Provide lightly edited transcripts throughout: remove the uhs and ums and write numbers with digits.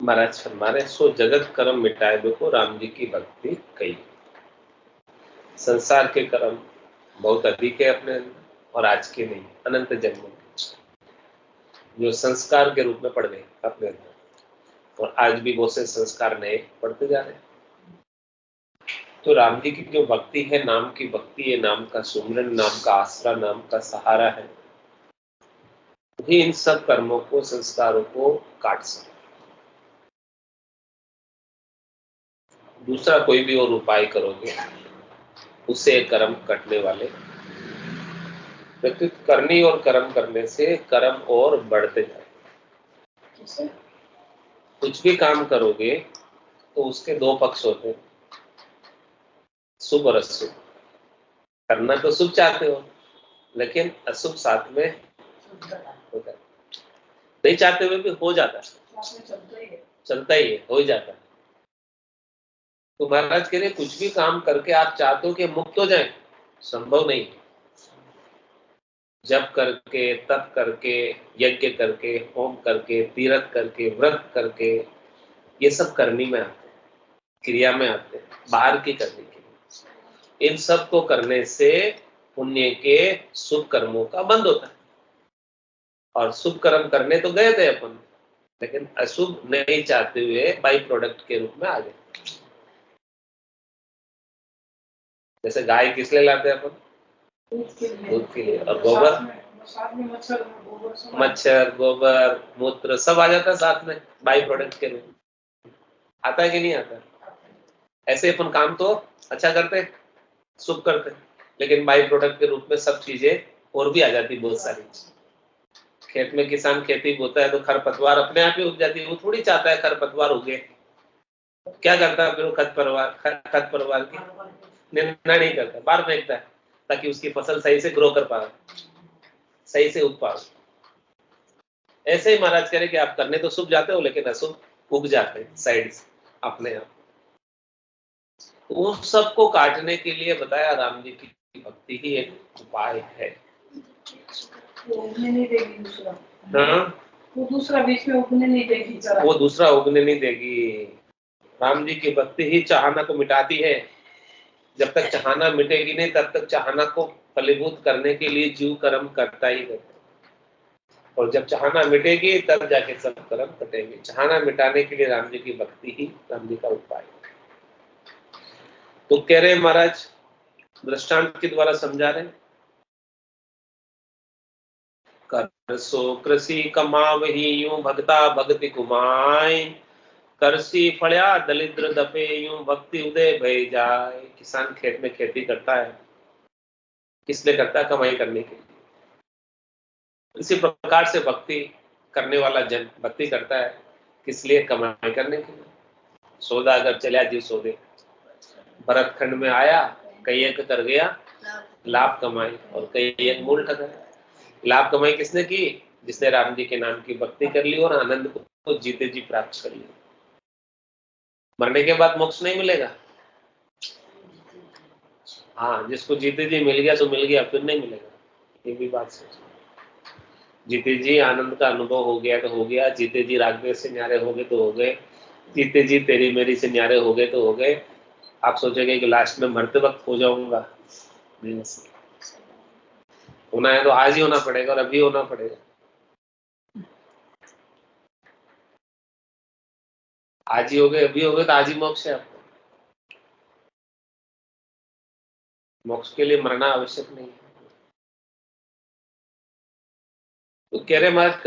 महाराज फरमा रहे, सो जगत कर्म मिटाए देखो राम जी की भक्ति कई। संसार के कर्म बहुत अधिक है अपने अंदर, और आज के नहीं, अनंत जन्मों के जो संस्कार के रूप में पड़ गए अपने अंदर, और आज भी बहुत से संस्कार नए पढ़ते जा रहे हैं। तो राम जी की जो भक्ति है, नाम की भक्ति है, नाम का सुमरन, नाम का आसरा, नाम का सहारा है, ही इन सब कर्मों को, संस्कारों को काट सकते। दूसरा कोई भी और उपाय करोगे उससे कर्म कटने वाले, प्रत्युत करनी और कर्म करने से कर्म और बढ़ते जाए। कुछ भी काम करोगे तो उसके दो पक्ष होते हैं, शुभ और अशुभ। करना तो शुभ चाहते हो, लेकिन अशुभ साथ में होता है। नहीं चाहते हुए भी हो जाता है, चलता ही है, हो ही जाता है। तो महाराज कह रहे कुछ भी काम करके आप चाहते हो कि मुक्त हो जाए, संभव नहीं। जप करके, तप करके, यज्ञ करके, होम करके, तीर्थ करके, व्रत करके, ये सब करनी में आते हैं, क्रिया में आते हैं, बाहर की करने के लिए। इन सब को करने से पुण्य के शुभ कर्मों का बंद होता है, और शुभ कर्म करने तो गए थे अपन, लेकिन अशुभ नहीं चाहते हुए बाई प्रोडक्ट के रूप में आ गए। जैसे गाय किस लिए लाते हैं अपन? दूध के लिए। और गोबर, मच्छर, गोबर, मूत्र सब आ जाता है साथ में बाई प्रोडक्ट के रूप में। आता है कि नहीं आता? ऐसे अपन काम तो अच्छा करते, शुभ करते, लेकिन बाई प्रोडक्ट के रूप में सब चीजें और भी आ जाती, बहुत सारी। खेत में किसान खेती बोता है तो खरपतवार अपने आप ही उग जाती है, वो थोड़ी चाहता है खरपतवार उगे। क्या करता है फिर वो खरपतवार की निंदा नहीं करता, बाहर फेंकता है, ताकि उसकी फसल सही से ग्रो कर पाए, सही से उग पाए। ऐसे ही महाराज कह रहे कि आप करने तो शुभ जाते हो, लेकिन अशुभ उग जाते हैं साइड से अपने आप। तो उस सबको काटने के लिए बताया राम जी की भक्ति ही एक उपाय है। वो उगने नहीं देगी दूसरा। हाँ, वो दूसरा बीच में उगने नहीं देगी, वो दूसरा उगने नहीं देगी। राम जी की भक्ति ही चाहना को मिटाती है। जब तक चाहना मिटेगी नहीं, तब तक चाहना को फलीभूत करने के लिए जीव कर्म करता ही रहता है, और जब चाहना मिटेगी तब जाके सब कर्म कटेंगे। चाहना मिटाने के लिए राम जी की भक्ति ही राम जी का उपाय है। तो कह रहे महाराज, दृष्टांत के द्वारा समझा रहे, करसो कृषि कमावही यूं भक्ता भक्ति कुमाय, करसी फड़या दलिद्र दफे यूं भक्ति उदय भय जाए। किसान खेत में खेती करता है, किस लिए करता है? कमाई करने के लिए। इसी प्रकार से भक्ति करने वाला जन भक्ति करता है, किस लिए? कमाई करने के लिए। सौदा अगर चला जी सौदे, भरत खंड में आया, कई एक कर गया, लाभ कमाई, और कई एक मूल ठगया। लाभ कमाई किसने की? जिसने राम जी के नाम की भक्ति कर ली और आनंद को जीते जी प्राप्त कर लिया। मरने के बाद मोक्ष नहीं मिलेगा। हाँ, जिसको जीते जी मिल गया तो मिल गया, फिर नहीं मिलेगा, ये भी बात सोचो। जीते जी आनंद का अनुभव हो गया तो हो गया, जीते जी रागद्वेष से न्यारे हो गए तो हो गए, जीते जी तेरी मेरी से न्यारे हो गए तो हो गए। आप सोचेंगे कि लास्ट में मरते वक्त हो जाऊंगा, नहीं। होना है तो आज ही होना पड़ेगा, और अभी होना पड़ेगा। आज ही हो गए, अभी हो गए तो आज ही मोक्ष है आपको। मोक्ष के लिए मरना आवश्यक नहीं है। तो कह रहे महाराज,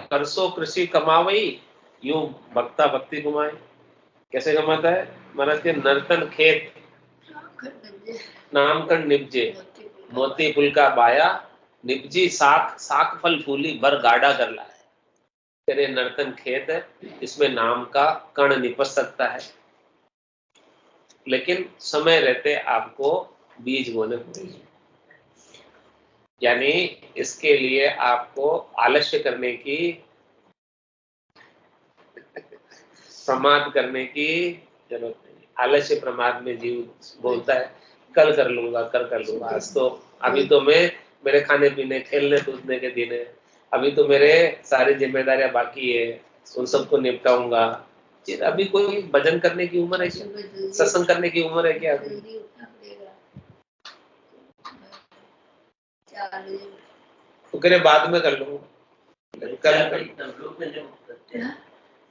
करसो कृषि कमावई यूं भक्ता भक्ति कमाए। कैसे कमाता है महाराज? के नर्तन खेत नामकन निपजे, मोती फूल का बाया, निपजी साख साख फल फूली भर गाढ़ा कर लाए। तेरे नर्तन खेत है, इसमें नाम का कण निपस सकता है, लेकिन समय रहते आपको बीज बोने पड़ेंगे। यानी इसके लिए आपको आलस्य करने की, प्रमाद करने की जरूरत नहीं। आलस्य प्रमाद में जीव बोलता है कल कर लूंगा, कल कर लूंगा। आज तो, अभी तो मेरे खाने पीने खेलने कूदने के दिन है, अभी तो मेरे सारी जिम्मेदारियां बाकी है, उन सबको निपटाऊंगा। अभी कोई भजन करने की उम्र है क्या? सत्संग करने की उम्र है क्या अभी? तो कह रहे बाद में कर लूंगा,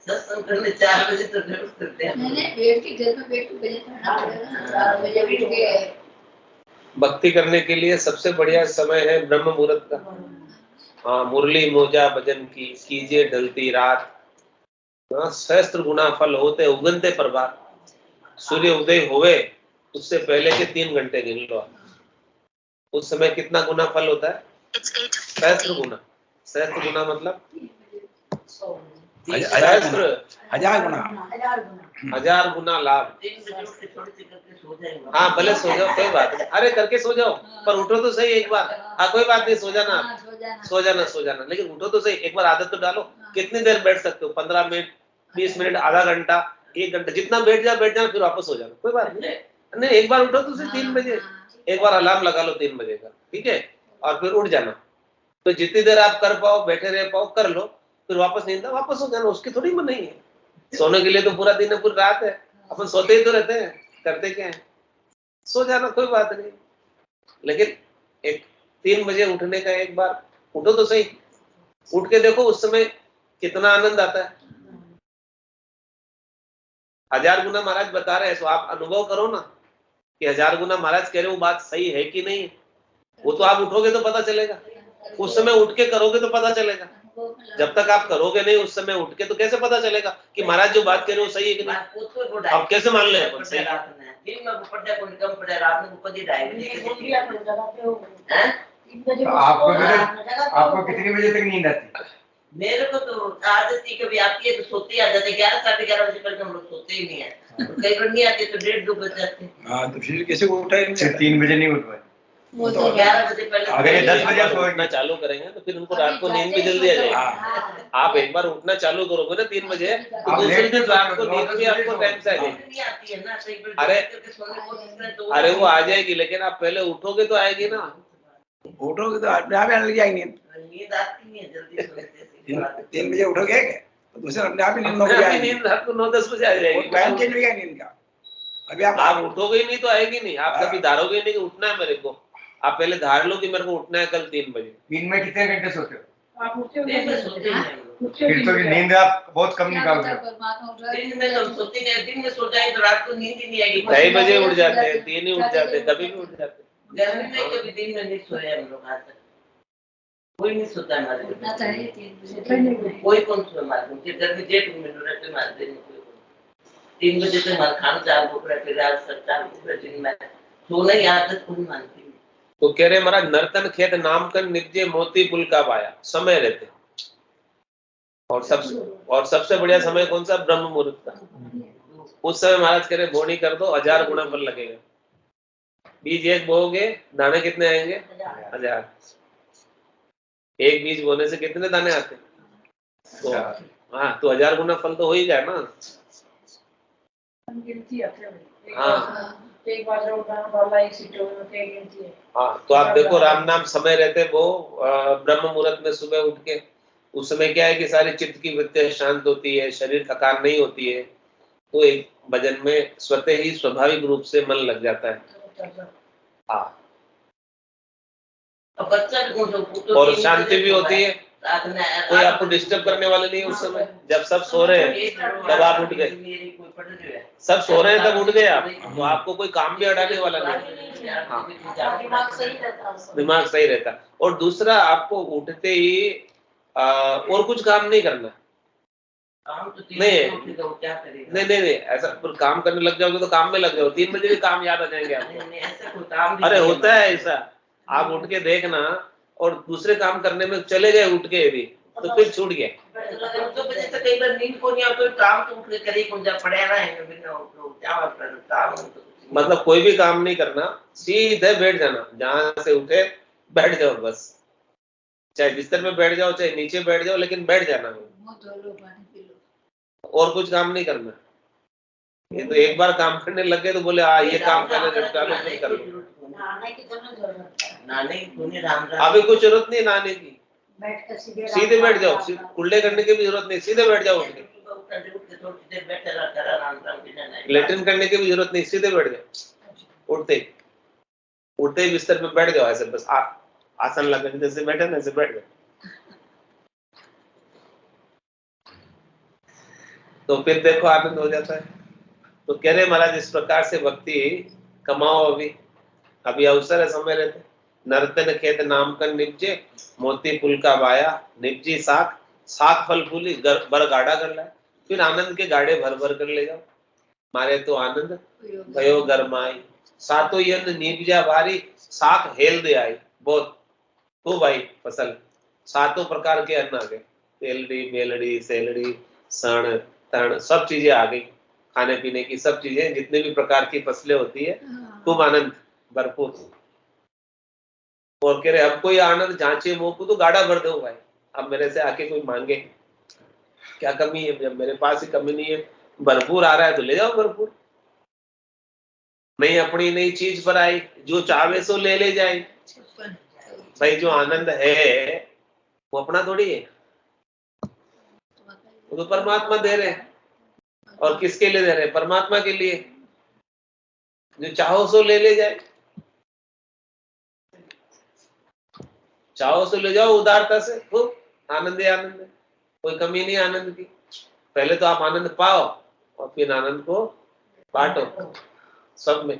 सत्संग करने 4 बजे तो जरूर करते हैं। नहीं बैठ के घर में बैठ के भजन करना पड़ेगा ना, 4 बजे उठ के। भक्ति करने के लिए सबसे बढ़िया समय है ब्रह्म मुहूर्त का। हाँ, मुरली मोजा भजन की कीजिए ढलती रात, सहस्त्र गुना फल होते उगनते प्रभात। सूर्य उदय होवे उससे पहले के 3 घंटे गिन लो। उस समय कितना गुना फल होता है? सहस्त्र गुना। सहस्त्र गुना मतलब हजार गुना, 1000 गुना लाभ। हाँ भले सो जाओ, कोई बात नहीं, अरे करके सो जाओ, पर उठो तो सही एक बार। हाँ कोई बात नहीं, सो जाना, सो जाना, लेकिन उठो तो सही एक बार, आदत तो डालो। कितनी देर बैठ सकते हो? 15 मिनट, 20 मिनट, आधा घंटा, 1 घंटा, जितना बैठ जाना, फिर वापस हो जाना, कोई बात नहीं। एक बार उठो तो सही 3 बजे, एक बार अलार्म लगा लो 3 बजे का, ठीक है, और फिर उठ जाना। तो जितनी देर आप कर पाओ, बैठे रह पाओ, कर लो, फिर वापस नींद वापस हो जाना, उसकी थोड़ी मनाही है। सोने के लिए तो पूरा दिन है, पूरी रात है, अपन सोते ही तो रहते हैं, करते क्या है? सो जाना, कोई बात नहीं। लेकिन एक 3 बजे उठने का, एक बार उठो तो सही, उठ के देखो उस समय कितना आनंद आता है। 1000 गुना महाराज बता रहे हैं, तो आप अनुभव करो ना कि 1000 गुना महाराज कह रहे हो बात सही है कि नहीं। वो तो आप उठोगे तो पता चलेगा, उस समय उठ के करोगे तो पता चलेगा। जब तक आप करोगे नहीं उस समय उठ के, तो कैसे पता चलेगा कि महाराज जो बात कह रहे हो सही है कि नहीं? आप कैसे मान ले? सही आपको कितने बजे तक नींद आती? मेरे को तो आदत ही कभी आती है तो सोते ही आ जाते, 11 साढ़े 11 बजे तक हम लोग सोते ही नहीं है। कई बार नहीं आते तो 1:30 2 बज जाते हैं। हाँ तो फिर कैसे उठा? 3 बजे नहीं उठ पाए वो तो 11 बजे पहले अगर ये 10 बजे उठना चालू करेंगे तो फिर उनको रात को नींद भी जल्दी आ जाएगी। आप एक बार उठना चालू करोगे ना 3 बजे, तो दूसरे दिन रात को नींद भी आपको टाइम से आ जाएगी। नहीं आती है ना, कई बार अरे वो आ जाएगी, लेकिन आप पहले उठोगे तो आएगी ना। उठोगे तो अपने आप आने लग जाएंगे। नींद आती नहीं है जल्दी सोने से। 3 बजे उठोगे तो दूसरे अपने आप ही नींद अपने आप ही नींद रात को 9-10 बजे आ जाएगी। टाइम चेंज हो गया नींद का। अभी आप उठोगे ही नहीं तो आएगी नहीं। आप कभी धारोगे नहीं कि उठना है मेरे को, आप पहले धार लो कि मेरे को उठना है कल 3 बजे। दिन में कितने घंटे सोते हो? आप उठते हो दिन में कैसे? सोते हैं। फिर तो नींद आप बहुत कम निकालते हो। दिन में तो सोते नहीं, दिन में सो जाए तो रात को नींद ही नहीं आएगी। 2:30 बजे उठ जाते हैं, 3 ही उठ जाते हैं, कभी भी उठ जाते हैं। गर्मी में कभी दिन में नहीं सोए हम लोग आज तक, कोई नहीं सोता हमारे घर। कोई कौन सोए हमारे घर? घर में जेठ में रहते मारते नहीं कोई। 3 बजे से हमारा खाना चालू हो रहा है, फिर आज सब चालू हो रहा है, दिन में सोना ही आदत कोई मानती नहीं। तो कह रहे महाराज, नर्तन खेत नामकन नित्य मोती पुल का पाया, समय रहते। और सबसे बढ़िया समय कौन सा? ब्रह्म मुहूर्त का। उस समय महाराज कह रहे बोनी कर दो, 1000 गुना फल लगेगा। बीज एक बोओगे, दाने कितने आएंगे? 1000। एक बीज बोने से कितने दाने आते? तो हाँ, तो 1000 गुना फल तो हो ही जाए ना। गिनती है। हाँ एक बार उठाना वाला एक सीटों में गिनती है। हाँ, तो आप देखो राम नाम समय रहते वो ब्रह्म मुहूर्त में सुबह उठ के, उस समय क्या है कि सारी चित्त की वृत्तियां शांत होती है, शरीर थकान नहीं होती है, तो एक भजन में स्वतः ही स्वाभाविक रूप से मन लग जाता है। हाँ, और शांति भी होती है, कोई आपको डिस्टर्ब करने वाले नहीं है उस समय। जब सब सो रहे हैं तब आप उठ गए, सब सो रहे हैं तब उठ गए आप, तो आपको कोई काम भी अड़ाने वाला नहीं। हाँ, दिमाग सही रहता। और दूसरा, आपको उठते ही और कुछ काम नहीं करना। नहीं, ऐसा काम करने लग जाओगे तो काम में लग जाओ, 3 बजे भी काम याद आ जाएंगे आपको। अरे होता है ऐसा, आप उठ के देखना और दूसरे काम करने में चले गए उठ के भी, तो फिर छूट गया। कई बार नींद को नहीं आता, काम तो उठ के करे कौन जा पड़े मतलब कोई भी काम नहीं करना, सीधे बैठ जाना, जहां से उठे बैठ जाओ बस। चाहे बिस्तर में बैठ जाओ, चाहे नीचे बैठ जाओ, लेकिन बैठ जाना। और कुछ काम नहीं करना। ये तो एक बार काम करने लगे तो बोले ये काम करने निपटा लो, कर लो। अभी कुछ जरूरत नहीं नहाने की, सीधे बैठ जाओ, कुल्ले करने की भी जरूरत नहीं, सीधे बैठ जाओ उठ के। लेटरिन करने की भी जरूरत नहीं, सीधे बैठ जाओ, उठते ही बिस्तर पे बैठ जाओ, ऐसे बस आसन लगा के जैसे बैठे ना ऐसे बैठ जाओ। तो फिर देखो आनंद हो जाता है। तो कह रहे महाराज इस प्रकार से भक्ति कमाओ, अभी अवसर है, समय रहते। नर्तन खेत नाम कर निपजे, मोती पुल का बाया, निपजी साख फल फूली बर गाड़ा कर लाए। फिर आनंद के गाड़े भर भर कर ले जाओ, मारे तो आनंद भयो गरमाई, सातो यन निपजा भारी, साख हेल दे आई। बहुत खूब आई फसल, सातों प्रकार के अन्न आ गए, तेलड़ी मेलड़ी सेलड़ी सण तण सब चीजें आ गई, खाने पीने की सब चीजें, जितने भी प्रकार की फसलें होती है, खूब आनंद भरपूर। और कह रहे अब कोई आनंद जांचे मुंह को तो गाड़ा भर दो भाई, अब मेरे से आके कोई मांगे क्या कमी है, जब मेरे पास ही कमी नहीं है, भरपूर आ रहा है तो ले जाओ भरपूर। नहीं अपनी नई चीज पर आई, जो चाहे सो ले जाए। भाई जो आनंद है वो अपना थोड़ी है, वो तो परमात्मा दे रहे हैं। और किसके लिए दे रहे हैं? परमात्मा के लिए। जो चाहो सो ले जाए, चाहो सो ले जाओ उदारता से, खूब आनंद है, आनंद है, कोई कमी नहीं आनंद की। पहले तो आप आनंद पाओ और फिर आनंद को बांटो सब में,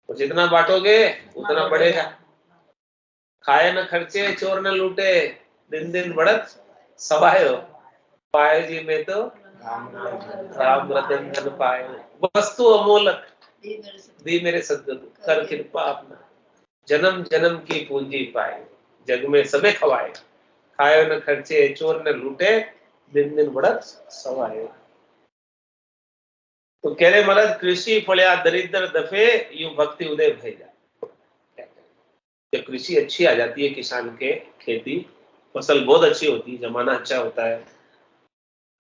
और जितना बांटोगे उतना बढ़ेगा। खाए न खर्चे चोर न लूटे, दिन दिन बढ़त सवाए हो, पाए जी में तो राम रतन धन पाए। वस्तु अमोलक दी मेरे सद्गुरु, कर कृपा अपना, जन्म जन्म की पूंजी पाए, जग में सबे खवाए। खाए न खर्चे चोर न लूटे, दिन दिन बढ़त सवाए। तो कह रहे महाराज कृषि फलिया दरिद्र दफे, यूं भक्ति उदय भेजा। जब कृषि अच्छी आ जाती है, किसान के खेती फसल बहुत अच्छी होती है, जमाना अच्छा होता है,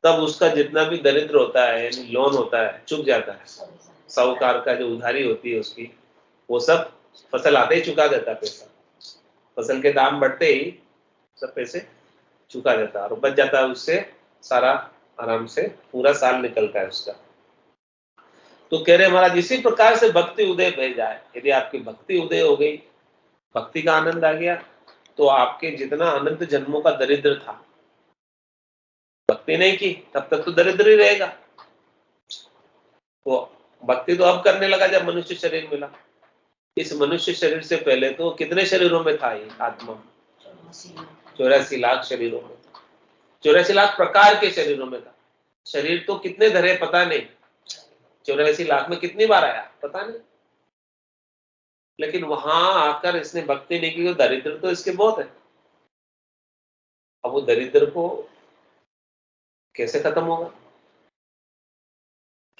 तब उसका जितना भी दरिद्र होता है यानी लोन होता है चुक जाता है। साहूकार का जो उधारी होती है उसकी, वो सब फसल आते ही चुका देता है पैसा। फसल के दाम बढ़ते ही सब पैसे चुका देता है और बच जाता है, उससे सारा आराम से पूरा साल निकलता है उसका। तो कह रहे महाराज इसी प्रकार से भक्ति उदय भय जाए। यदि आपकी भक्ति उदय हो गई, भक्ति का आनंद आ गया, तो आपके जितना अनंत जन्मों का दरिद्र था, भक्ति नहीं की तब तक तो दरिद्र ही रहेगा। वो भक्ति तो अब करने लगा जब मनुष्य शरीर मिला। इस मनुष्य शरीर से पहले तो कितने शरीरों में था ये आत्मा? 84 लाख शरीरों में, 84 लाख प्रकार के शरीरों में था। शरीर तो कितने धरे पता नहीं, 84 लाख में कितनी बार आया पता नहीं, लेकिन वहां आकर इसने भक्ति नहीं की तो दरिद्र तो इसके बहुत है। अब वो दरिद्र को कैसे खत्म होगा?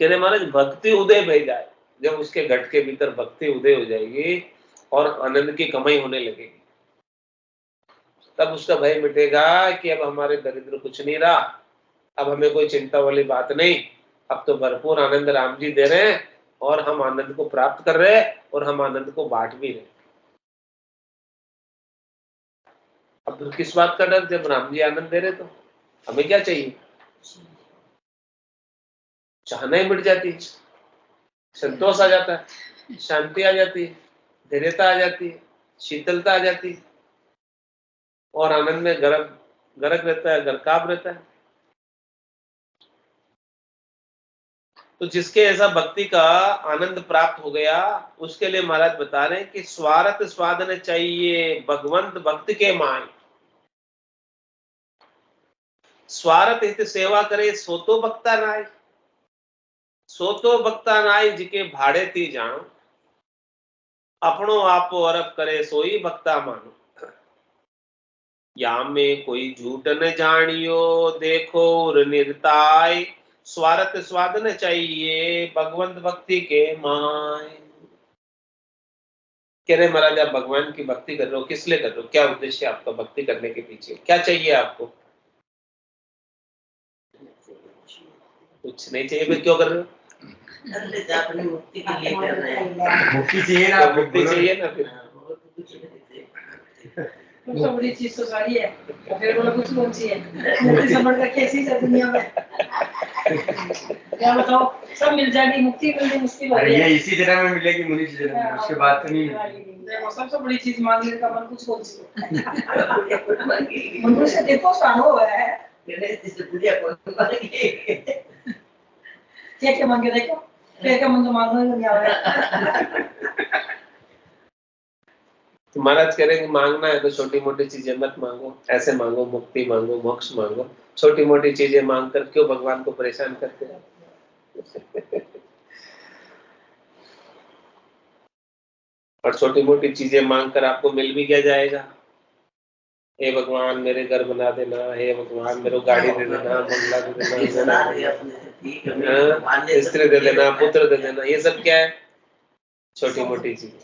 कह रहे महाराज भक्ति उदय भय जाए, जब उसके घट के भीतर भक्ति उदय हो जाएगी और आनंद की कमाई होने लगेगी, तब उसका भय मिटेगा कि अब हमारे दरिद्र कुछ नहीं रहा, अब हमें कोई चिंता वाली बात नहीं, अब तो भरपूर आनंद राम जी दे रहे हैं और हम आनंद को प्राप्त कर रहे हैं और हम आनंद को बांट भी रहे। अब किस बात का डर? जब राम जी आनंद दे रहे तो हमें क्या चाहिए? चाहना ही मिट जाती है, संतोष आ जाता है, शांति आ जाती है, धैर्यता आ जाती है, शीतलता आ जाती है और आनंद में गरक रहता है, गरकाब रहता है। तो जिसके ऐसा भक्ति का आनंद प्राप्त हो गया, उसके लिए महाराज बता रहे हैं कि स्वार्थ स्वादन चाहिए भगवंत भक्त के माय। स्वार्थ हित सेवा करे सो तो भक्ता नाय, सो तो भक्ता नाय जिके भाड़े थी जानो, अपनो आपो अरब करे सोई भक्ता मानो। या में कोई झूठ न जानियो देखो निर्ताय, स्वार्थ स्वादन चाहिए भगवंत भक्ति के माय। कह रहे महाराज आप भगवान की भक्ति कर रहे हो, किस लिए कर रहे हो? क्या उद्देश्य आपका भक्ति करने के पीछे? क्या चाहिए आपको? कुछ नहीं चाहिए, फिर क्यों कर रहे हो? अपनी मुक्ति के लिए कर रहे हैं। मुक्ति चाहिए ना, मुक्ति चाहिए ना, फिर सबसे बड़ी चीज तो साड़ी है, फिर बोला कुछ कौन सी है, मुक्ति समझ कर कैसी है दुनिया में। क्या बताओ, सब मिल जाएगी, मुक्ति मिलनी मुश्किल हो अरे गई ये है। इसी जन्म में मिलेगी, मुनीष जन्म में, उसके बाद तो नहीं मिलेगी। देखो सबसे बड़ी चीज मांगने का मन कुछ कौन सी है। मंदिर से देखो सानो है, क्या मांगे देखो, क्या मन तो मांगना ही नहीं आ रहा। तो महाराज कह रहे हैं कि मांगना है तो छोटी मोटी चीजें मत मांगो, ऐसे मांगो, मुक्ति मांगो, मोक्ष मांगो। छोटी मोटी चीजें मांग कर क्यों भगवान को परेशान करते हैं? और छोटी मोटी चीजें मांग कर आपको मिल भी क्या जाएगा? हे भगवान मेरे घर बना देना, हे भगवान मेरे को गाड़ी दे देना, बंगला दे देना, स्त्री दे देना, पुत्र दे देना, ये सब क्या है? छोटी मोटी चीजें,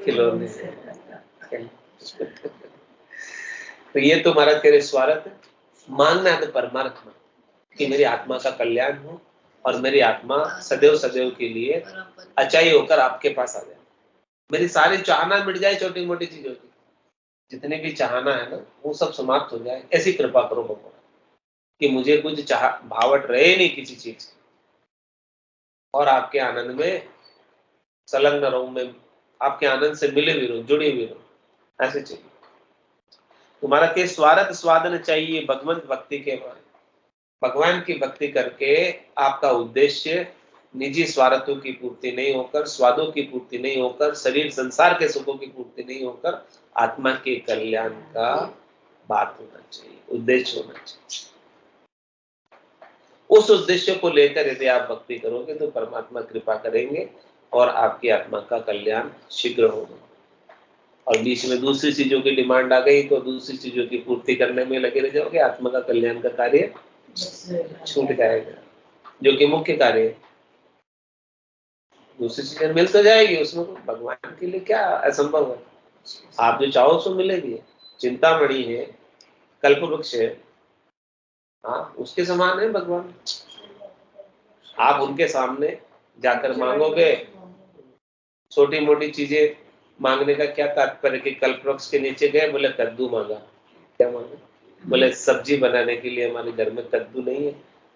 खिलौने। तो ये तो महाराज कह रहे स्वार्थ है। मांगना है तो परमात्मा कि मेरी आत्मा का कल्याण हो और मेरी आत्मा सदैव सदैव के लिए अचाई होकर आपके पास आ जाए, मेरी सारी चाहना मिट जाए छोटी मोटी चीजों की, जितनी भी चाहना है ना वो सब समाप्त हो जाए। ऐसी कृपा करो भगवान कि मुझे कुछ चाह भावट रहे नहीं किसी चीज की, और आपके आनंद में संलग्न रहूं, मैं आपके आनंद से मिले भी रहूं, जुड़े भी रहूं, ऐसे चाहिए। तुम्हारा के स्वार्थ स्वादन चाहिए भगवंत भक्ति के बाद। भगवान की भक्ति करके आपका उद्देश्य निजी स्वार्थों की पूर्ति नहीं होकर, स्वादों की पूर्ति नहीं होकर, शरीर संसार के सुखों की पूर्ति नहीं होकर, आत्मा के कल्याण का बात होना चाहिए, उद्देश्य होना चाहिए। उस उद्देश्य को लेकर यदि आप भक्ति करोगे तो परमात्मा कृपा करेंगे और आपकी आत्मा का कल्याण शीघ्र होगा। और बीच में दूसरी चीजों की डिमांड आ गई तो दूसरी चीजों की पूर्ति करने में लगे रह जाओगे, आत्मा का कल्याण का कार्य छूट जाएगा, जो कि मुख्य कार्य है। दूसरी चीजें मिल तो जाएगी, उसमें तो भगवान के लिए क्या असंभव है? आप जो चाहो सो मिलेगी। चिंतामणि है, कल्पवृक्ष है, हाँ उसके समान है भगवान। आप उनके सामने जाकर मांगोगे, छोटी मोटी चीजें मांगने का क्या तात्पर्य कि कल्पवृक्ष के नीचे गए, बोले कद्दू मांगा, क्या मांगा? बोले सब्जी बनाने के लिए हमारे घर में कद्दू नहीं है,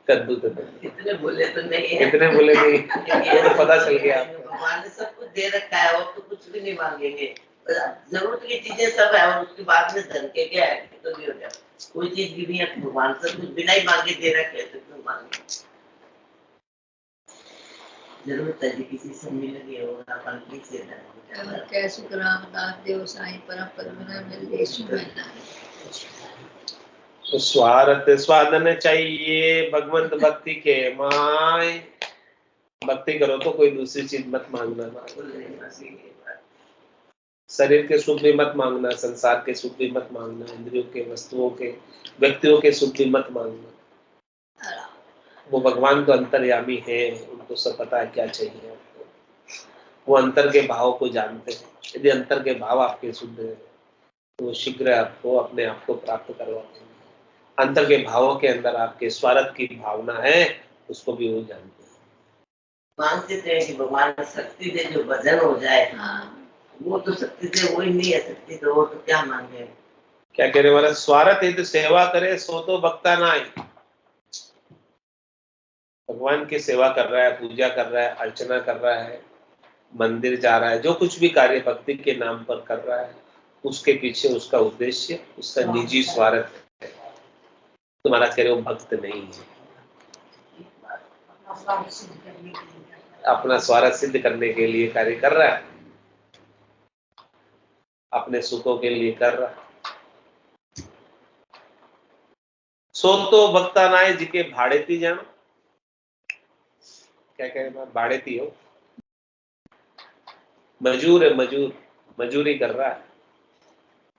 कद्दू तो इतने बोले तो नहीं है, इतने बोले नहीं, तो पता चल गया भगवान ने सब कुछ दे रखा है और तो कुछ भी नहीं मांगेंगे। जरूरत की चीजें सब है और उसके बाद में धन के क्या है तो भी हो जाए, कोई चीज भी नहीं है, भगवान सब कुछ बिना ही मांगे दे रखे तो क्यों मांगे? जरूरत है किसी से मिल गए हो अपन से क्या शुक्राम दास देव साईं परम पदमना मिल देशु में। तो स्वार्थ स्वादन चाहिए भगवंत भक्ति के माय। भक्ति करो तो कोई दूसरी चीज मत मांगना, शरीर के सुख भी मत मांगना, संसार के सुख भी मत मांगना, इंद्रियों के, वस्तुओं के, व्यक्तियों के सुख भी मत मांगना। वो भगवान तो अंतर्यामी है, उनको सब पता है क्या चाहिए आपको। वो अंतर के भाव को जानते हैं। यदि अंतर के भाव आपके शुद्ध है तो वो शीघ्र आपको अपने आप को प्राप्त करवाते हैं। अंतर के भावों के अंदर आपके स्वार्थ की भावना है, उसको भी वो जानते हैं। मानते थे कि भगवान शक्ति दे जो भजन हो जाए, वो तो शक्ति दे, वो ही नहीं है शक्ति, तो वो तो क्या मांगे? क्या कह रहे वाला स्वार्थ है तो सेवा करे सो तो भक्ता ना आई। भगवान की सेवा कर रहा है, पूजा कर रहा है, अर्चना कर रहा है, मंदिर जा रहा है, जो कुछ भी कार्य भक्ति के नाम पर कर रहा है, उसके पीछे उसका उद्देश्य उसका निजी स्वार्थ है। तुम्हारा कह रहे हो भक्त नहीं है, अपना स्वार्थ सिद्ध करने के लिए कार्य कर रहा है, अपने सुखों के लिए कर रहा है। सो तो भक्ता नाय जिके भाड़ेती जानो। क्या कह रहे भाड़ेती हो, मजूर है, मजूर मजूरी कर रहा है।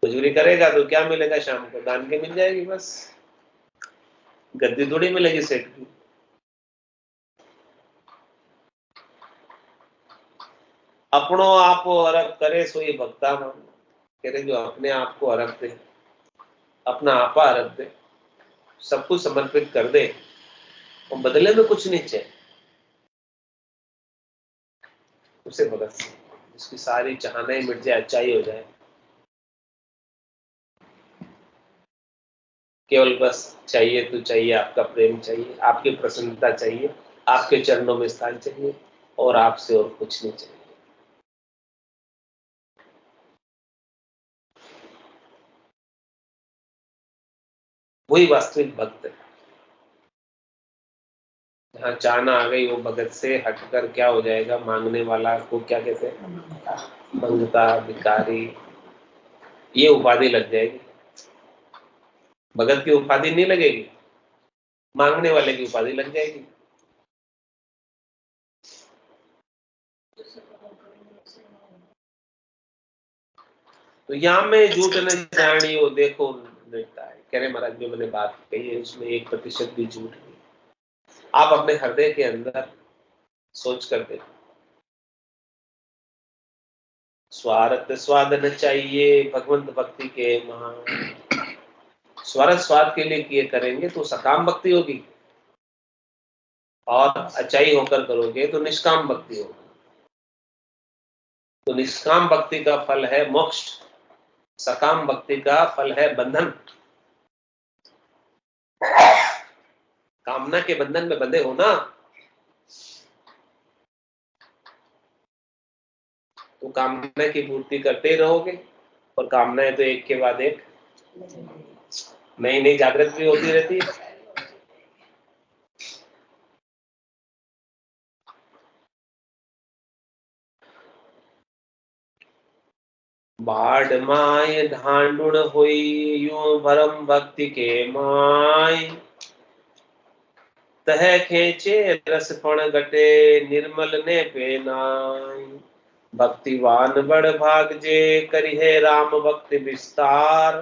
मजूरी करेगा तो क्या मिलेगा? शाम को दान के मिल जाएगी, बस गद्दी थोड़ी मिलेगी सेठ की। अपनो आप अरग करे सोई भक्ता मान। कह रहे जो अपने आप को अरग दे, अपना आपा अरग दे, सब कुछ समर्पित कर दे और बदले में कुछ नहीं चाहिए, उसे भगत से जिसकी सारी चाहनाएं मिट जाए, अच्छाई हो जाए, केवल बस चाहिए तो चाहिए, आपका प्रेम चाहिए, आपकी प्रसन्नता चाहिए, आपके चरणों में स्थान चाहिए, और आपसे और कुछ नहीं चाहिए। वही वास्तविक भक्त है। जहाँ चाहना आ गई, वो भगत से हटकर क्या हो जाएगा, मांगने वाला को क्या कहते हैं, मंगता, भिखारी, ये उपाधि लग जाएगी। भगत की उपाधि नहीं लगेगी, मांगने वाले की उपाधि लग जाएगी। तो यहाँ में झूठ न जानी हो, देखो मिलता है। कह रहे महाराज जो मैंने बात कही है उसमें 1% भी झूठ नहीं। आप अपने हृदय के अंदर सोच कर देखो, स्वार्थ स्वाद न चाहिए भगवंत भक्ति के महान। स्वार्थ स्वाद के लिए किए करेंगे तो सकाम भक्ति होगी, और अच्छाई होकर करोगे तो निष्काम भक्ति होगी। तो निष्काम भक्ति का फल है मोक्ष, सकाम भक्ति का फल है बंधन। कामना के बंधन में बंधे हो ना, तो कामना की पूर्ति करते ही रहोगे, और कामनाएं तो एक के बाद एक नई नई जागृत भी होती रहती है। बाढ़ माय ढांडुण हुई यूं भरम भक्ति के माय, तह खेचे रसपण गटे निर्मल ने पे नाय। भक्तिवान बड़ भाग जे करिहे राम भक्ति विस्तार,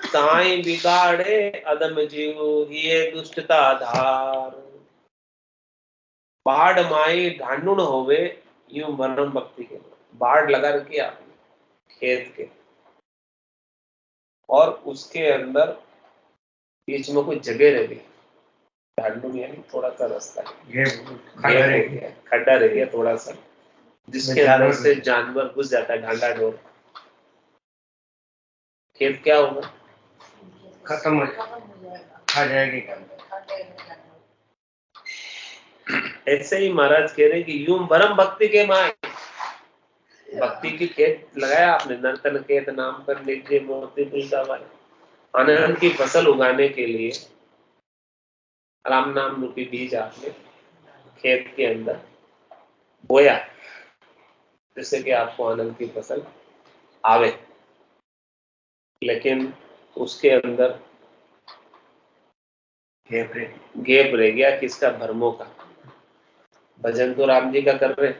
ताई बिगाड़े अदम जीव हिये दुष्टता धार। बाढ़ माई ढांडुण होवे यूं भरम भक्ति के, बाढ़ लगा रखी आपने खेत के, और उसके अंदर बीच में कोई जगह रह गई, ढांडुण यानी थोड़ा सा रास्ता खड्डा रह गया थोड़ा सा, जिसके अंदर से जानवर घुस जाता है, ढांडा ढोर, खेत क्या होगा, खत्म हो खा जाएगी। ऐसे ही महाराज कह रहे कि यूं भरम भक्ति के माय, भक्ति की खेत लगाया आपने, नर्तन खेत नाम पर लीजिए मोती तुलसाबाई, आनंद की फसल उगाने के लिए राम नाम रूपी बीज आपने खेत के अंदर बोया, जिससे कि आपको आनंद की फसल आवे। लेकिन उसके अंदर गैप रह गया, किसका, भरमों का। भजन तो राम जी का कर रहे,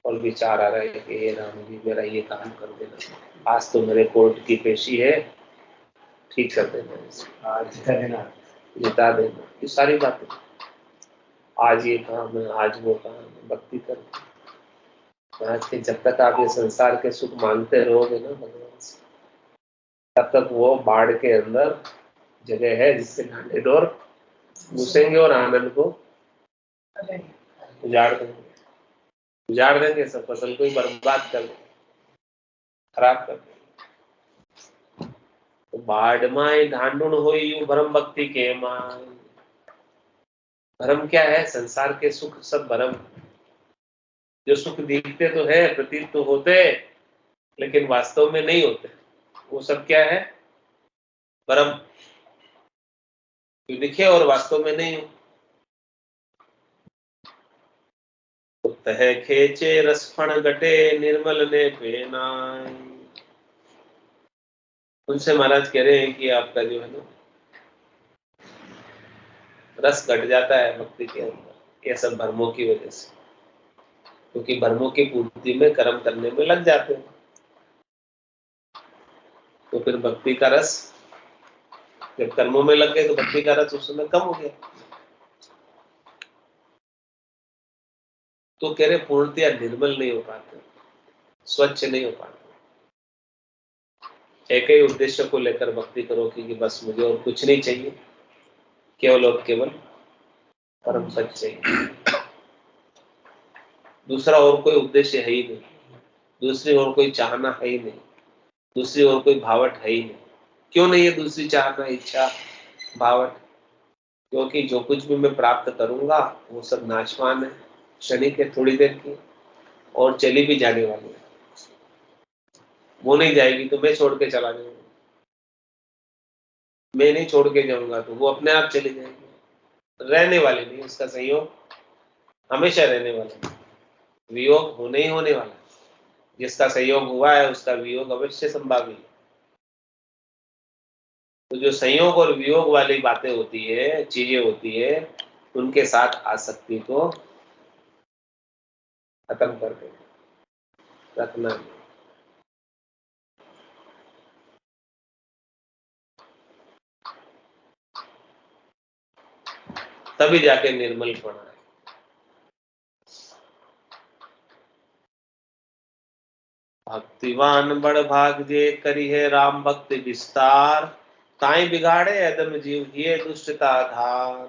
और विचार आ रहा है कि ये राम जी मेरा ये काम कर देना, आज तो मेरे कोर्ट की पेशी है, ठीक कर देना, जिता देना, ये सारी बातें, आज ये काम है, आज वो काम है, भक्ति कर। आज के जब तक आप ये संसार के सुख मांगते रहोगे ना भगवान से, तब तक वो बाढ़ के अंदर जगह है जिससे ढांडे डोर घुसेंगे और आनंद को उजाड़ देंगे, सब फसल को ही बर्बाद कर देंगे, खराब कर देंगे। तो बाढ़ माए ढांडुण होई यूं भरम भक्ति के माय। भरम क्या है, संसार के सुख सब भरम, जो सुख दिखते तो है, प्रतीत तो होते, लेकिन वास्तव में नहीं होते, वो सब क्या है, भरम, जो दिखे और वास्तव में नहीं हो। तह खेचे रसफण गटे निर्मल ने पेनाय। उनसे महाराज कह रहे हैं कि आपका जो है ना रस घट जाता है भक्ति के अंदर, ये सब भरमों की वजह से, क्योंकि भरमों की पूर्ति में कर्म करने में लग जाते हैं, तो फिर भक्ति का रस, जब कर्मों में लग गए तो भक्ति का रस उस समय कम हो गया। तो कह रहे पूर्णतया निर्मल नहीं हो पाते, स्वच्छ नहीं हो पाते। एक ही उद्देश्य को लेकर भक्ति करो कि बस मुझे और कुछ नहीं चाहिए, केवल और केवल परम सच चाहिए, दूसरा और कोई उद्देश्य है ही नहीं, दूसरी और कोई चाहना है ही नहीं, दूसरी और कोई भावट है ही नहीं, क्यों नहीं है दूसरी चाहना, इच्छा, भावट? क्योंकि जो कुछ भी मैं प्राप्त करूंगा वो सब नाशवान है, क्षणिक है, थोड़ी देर की, और चली भी जाने वाली है। वो नहीं जाएगी तो मैं छोड़ के चला जाऊंगा, मैं नहीं छोड़ के जाऊंगा तो वो अपने आप चली जाएगी। रहने वाली नहीं, उसका संयोग हमेशा रहने वाला है, वियोग होने ही होने वाला है। जिसका संयोग हुआ है उसका वियोग अवश्य संभावी है। तो जो संयोग और वियोग वाली बातें होती है, चीजें होती है, उनके साथ आसक्ति को खत्म कर दे, रखना नहीं। तभी जाके निर्मल पड़ा है। भक्तिवान बड़ भाग जे करी है राम भक्ति विस्तार, ताई बिगाड़े अदम जीव ये दुष्टता धार।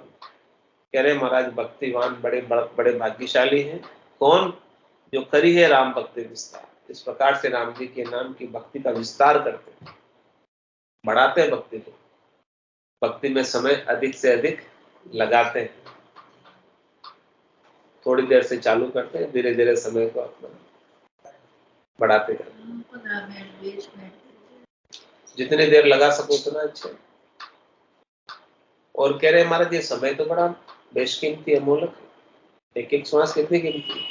कह रहे महाराज भक्तिवान बड़े भाग्यशाली हैं। कौन? जो करी है राम भक्ति विस्तार, इस प्रकार से राम जी के नाम की भक्ति का विस्तार करते हैं, बढ़ाते हैं भक्ति को, भक्ति में समय अधिक से अधिक लगाते हैं। थोड़ी देर से चालू करते हैं, धीरे धीरे समय को अपना बढ़ाते हैं। 15 मिनट 20 मिनट जितनी देर लगा सको उतना अच्छा। और कह रहे महाराज ये समय तो बड़ा बेशकीमती अमूलक है, एक एक श्वास कितनी कीमती है।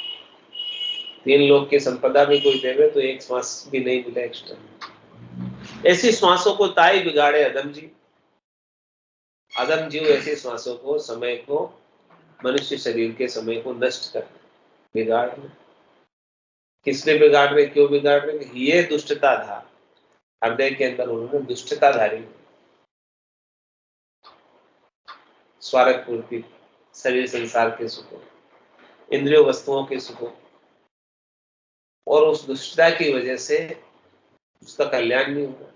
3 लोग की संपदा भी कोई देवे तो एक श्वास भी नहीं मिले एक्स्ट्रा। ऐसी श्वासों को ताई बिगाड़े अदम जीव, अदम जीव ऐसी श्वासों को, समय को, मनुष्य शरीर के समय को नष्ट कर बिगाड़ रहे। किसने बिगाड़ रहे, क्यों बिगाड़ रहे? ये दुष्टता था हृदय के अंदर, उन्होंने दुष्टता धारी, स्वार्थ पूर्ति, शरीर संसार के सुखों, इंद्रियों वस्तुओं के सुखों, और उस दुष्टता की वजह से उसका कल्याण नहीं हुआ।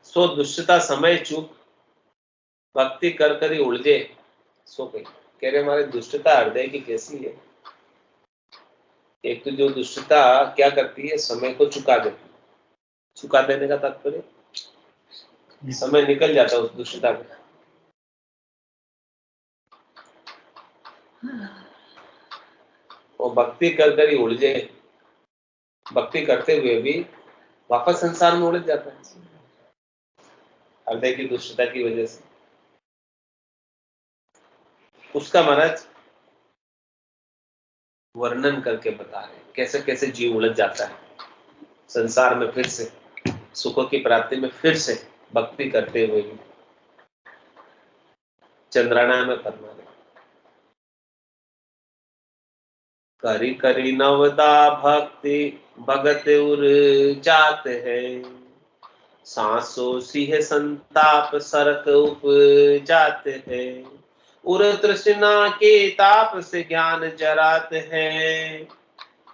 सो दुष्टता समय चूक भक्ति कर करी उलझे सो गई। कह रहे हमारे दुष्टता हृदय की कैसी है। एक तो जो दुष्टता क्या करती है, समय को चुका देती। चुका देने का तात्पर्य समय निकल जाता है उस दुष्टता में। वो भक्ति कर कर ही उलझे, भक्ति करते हुए भी वापस संसार में उलझ जाता है हृदय की दुष्टता की वजह से। उसका महाराज वर्णन करके बता रहे कैसे कैसे जीव उलझ जाता है संसार में, फिर से सुखों की प्राप्ति में, फिर से भक्ति करते हुए भी चंद्राना में परमा रहे। करी करी नवदा भक्ति भगत उर जात है, सांसों सिंह संताप सरक उप जाते हैं। उर तृष्णा के ताप से ज्ञान जरात है,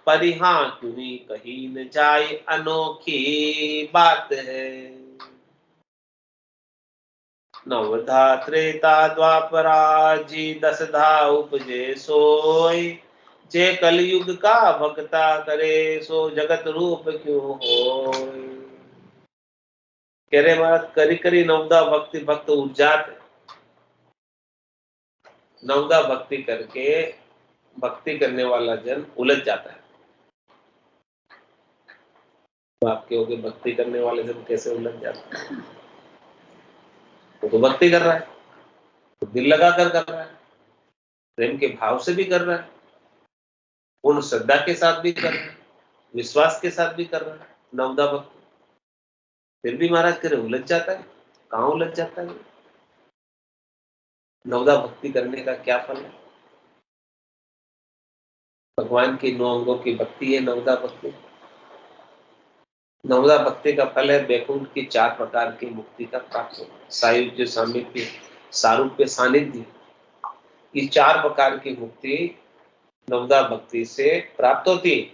परिहां तुम्हें कहीं न जाए अनोखी बात है। नवधा त्रेता द्वापरा जी 10 धा उपजे सोय, जे कलयुग का भक्ता करे सो जगत रूप क्यों होय। कह रहे महाराज करी करी नवदा भक्ति भक्त उजात, नवदा भक्ति करके भक्ति करने वाला जन उलझ जाता है। तो आप कहोगे भक्ति करने वाले जन कैसे उलझ जाता है? वो तो भक्ति कर रहा है, तो दिल लगा कर रहा है, प्रेम के भाव से भी कर रहा है, पूर्ण श्रद्धा के साथ भी कर रहा है, विश्वास के साथ भी कर रहा है नवदा भक्ति। फिर भी महाराज करे उलझ जाता है। कहाँ उलझ जाता है? नवदा भक्ति करने का क्या फल है? भगवान की 9 अंगों की भक्ति है नवदा भक्ति। नवदा भक्ति का फल है बैकुंठ की 4 प्रकार की मुक्ति का प्राप्त होना। सायुज्य, सामीप्य, सारूप्य, सानिध्य, ये 4 प्रकार की मुक्ति नवदा भक्ति से प्राप्त होती है।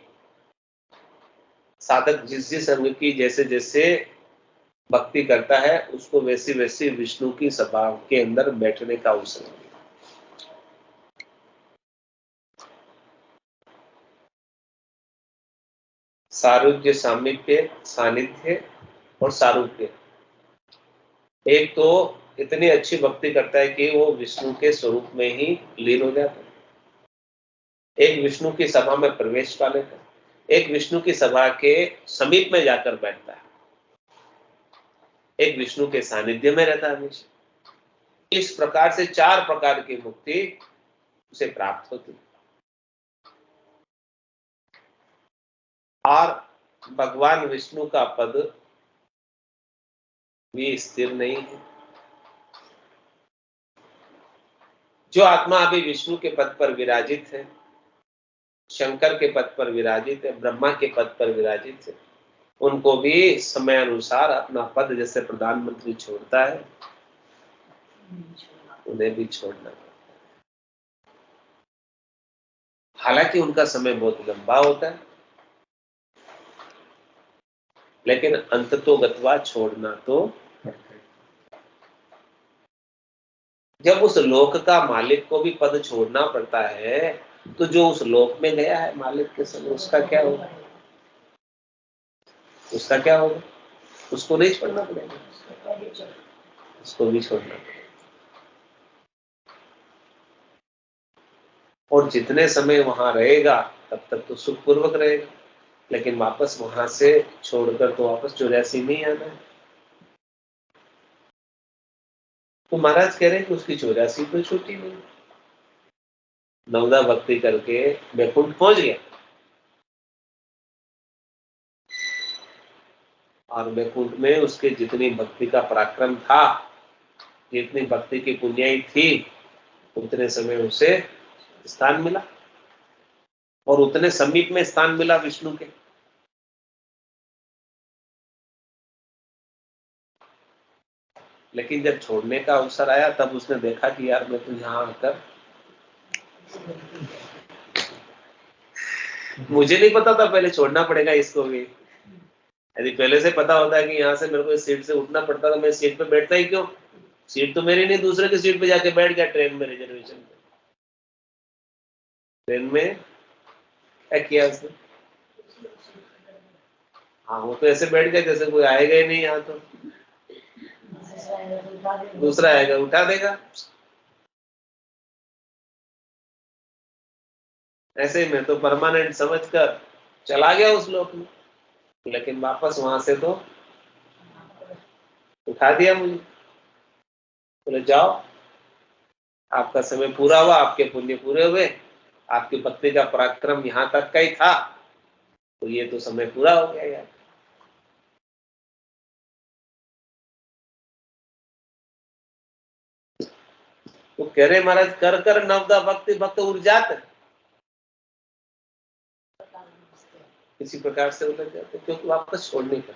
साधक जिस जिस अंग की जैसे जैसे भक्ति करता है उसको वैसी वैसी विष्णु की सभा के अंदर बैठने का अवसर सारूप्य, सामीप्य, सानिध्य और सारूप्य। एक तो इतनी अच्छी भक्ति करता है कि वो विष्णु के स्वरूप में ही लीन हो जाता है, एक विष्णु की सभा में प्रवेश पा लेता है, एक विष्णु की सभा के समीप में जाकर बैठता है, एक विष्णु के सानिध्य में रहता है हमेशा। इस प्रकार से 4 प्रकार की मुक्ति उसे प्राप्त होती है। और भगवान विष्णु का पद भी स्थिर नहीं है। जो आत्मा अभी विष्णु के पद पर विराजित है, शंकर के पद पर विराजित है, ब्रह्मा के पद पर विराजित है, उनको भी समय अनुसार अपना पद जैसे प्रधानमंत्री छोड़ता है, उन्हें भी छोड़ना है। हालांकि उनका समय बहुत लंबा होता है, लेकिन अंततोगत्वा छोड़ना तो, जब उस लोक का मालिक को भी पद छोड़ना पड़ता है, तो जो उस लोक में गया है मालिक के समय, उसका क्या होगा? उसका क्या होगा? उसको नहीं छोड़ना पड़ेगा, उसको भी छोड़ना पड़ेगा। और जितने समय वहां रहेगा तब तक तो सुखपूर्वक रहेगा, लेकिन वापस वहां से छोड़कर तो वापस 84 में ही आना है। तो महाराज कह रहे हैं कि उसकी 84 तो छूटी नहीं, नवदा भक्ति करके वैकुंठ पहुंच गया, और वैकुंठ में उसके जितनी भक्ति का पराक्रम था, जितनी भक्ति की पुण्याई थी, उतने समय उसे स्थान मिला, और उतने समीप में स्थान मिला विष्णु के। लेकिन जब छोड़ने का अवसर आया, तब उसने देखा कि यार मैं तो यहां आकर, मुझे नहीं पता था पहले छोड़ना पड़ेगा इसको भी। यदि पहले से पता होता कि यहाँ से मेरे को इस सीट से उठना पड़ता, तो मैं सीट पे बैठता ही क्यों? सीट तो मेरी नहीं, दूसरे की सीट पे जाके बैठ गया ट्रेन में, रिजर्वेशन पे। ट्रेन में क्या किया उसने? हाँ, वो तो ऐसे बैठ गया जैसे कोई आएगा ही नहीं यहाँ, तो दूसरा आएगा उठा देगा। ऐसे ही मैं तो परमानेंट समझकर चला गया उस लोक में, लेकिन वापस वहां से तो उठा दिया मुझे। बोले जाओ, आपका समय पूरा हुआ, आपके पुण्य पूरे हुए, आपकी भक्ति का पराक्रम यहाँ तक का ही था, तो ये तो समय पूरा हो गया यार। तो कह रहे महाराज, कर कर नवदा भक्ति भक्त उड़ जाते, किसी प्रकार से उतर जाते, क्योंकि वापस छोड़ने का,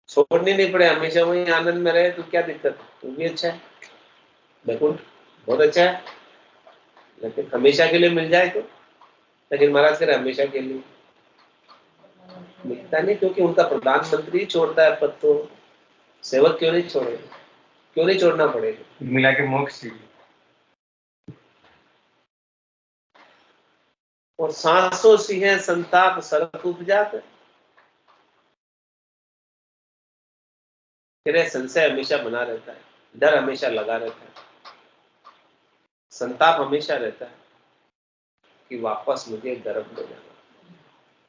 छोड़नी नहीं पड़े, हमेशा वही आनंद में रहे, तो क्या दिक्कत है? वो भी अच्छा है, वैकुंठ बहुत अच्छा है, लेकिन हमेशा के लिए मिल जाए तो। लेकिन महाराज कह रहे हमेशा के लिए मिलता नहीं, क्योंकि उनका प्रधानमंत्री छोड़ता है पद, तो सेवक क्यों नहीं छोड़ेगा? क्यों नहीं छोड़ना पड़ेगा? मिला के मोक्ष चाहिए। और सांसों सिंह संताप सरक उपजात, संशय हमेशा बना रहता है, डर हमेशा लगा रहता है, संताप हमेशा रहता है कि वापस मुझे गर्भ में जाना।